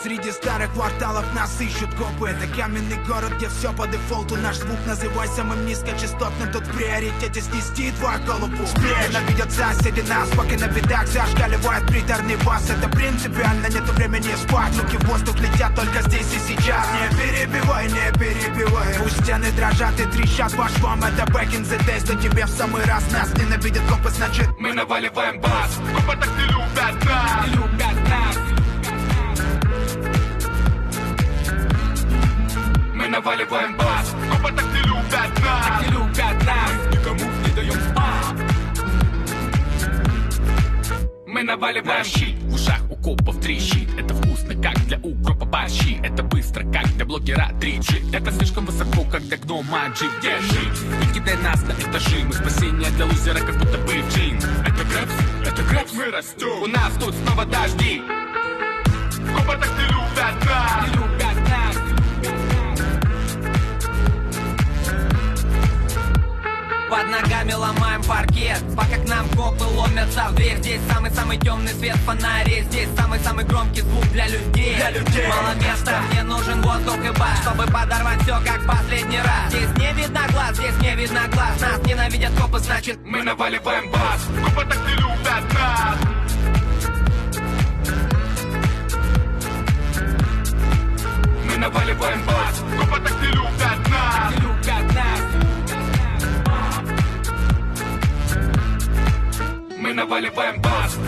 Среди старых кварталов нас ищут копы. Это каменный город, где все по дефолту. Наш звук называй самым низкочастотным. Тут в приоритете снести твою голову. Ненавидят соседи нас, пока на бедах зашкаливает приторный бас. Это принципиально, нету времени спать. Руки в воздух летят только здесь и сейчас. Не перебивай, не перебивай. Пусть стены дрожат и трещат по швам. Это back in the days, но тебе в самый раз. Нас ненавидят копы, значит мы наваливаем бас. Копы так не любят нас. Не любят нас. Мы наваливаем бас. Копы так не любят нас. Так не любят нас. Никому не даем спать. Мы наваливаем щит. В ушах у копов трещит. Это вкусно, как для укропа борщи. Это быстро, как для блогера 3G. Это слишком высоко, как для гнома G. Держи, не кидай нас на этажи. Мы спасение для лузера, как будто бы джин. Это грэпс, мы растем. У нас тут снова дожди. Копы так не любят нас. Не любят нас. Под ногами ломаем паркет, пока к нам копы ломятся в дверь. Здесь самый-самый темный свет фонарей. Здесь самый-самый громкий звук для людей. Мало места, мне нужен воздух и бас, чтобы подорвать все как последний раз. Здесь не видно глаз, здесь не видно глаз. Нас ненавидят копы, значит мы наваливаем бас. Копы так не любят нас. Мы наваливаем бас. Копы так не любят нас. не любят нас. Мы наваливаем бас.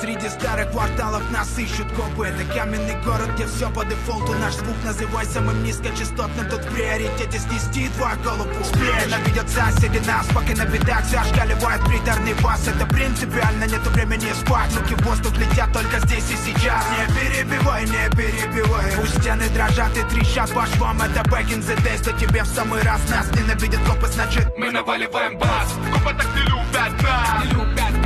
Среди старых кварталов нас ищут копы. Это каменный город, где все по дефолту. Наш звук называй самым низкочастотным. Тут в приоритете снести твою голову. Ненавидят соседи нас, пока на бедах зашкаливает приторный бас. Это принципиально, нету времени спать. Руки в воздух летят только здесь и сейчас. Не перебивай, не перебивай. Пусть стены дрожат и трещат по швам. Это back in the days, то тебе в самый раз. Нас ненавидят копы, значит мы наваливаем бас. Копы так не любят нас. Не любят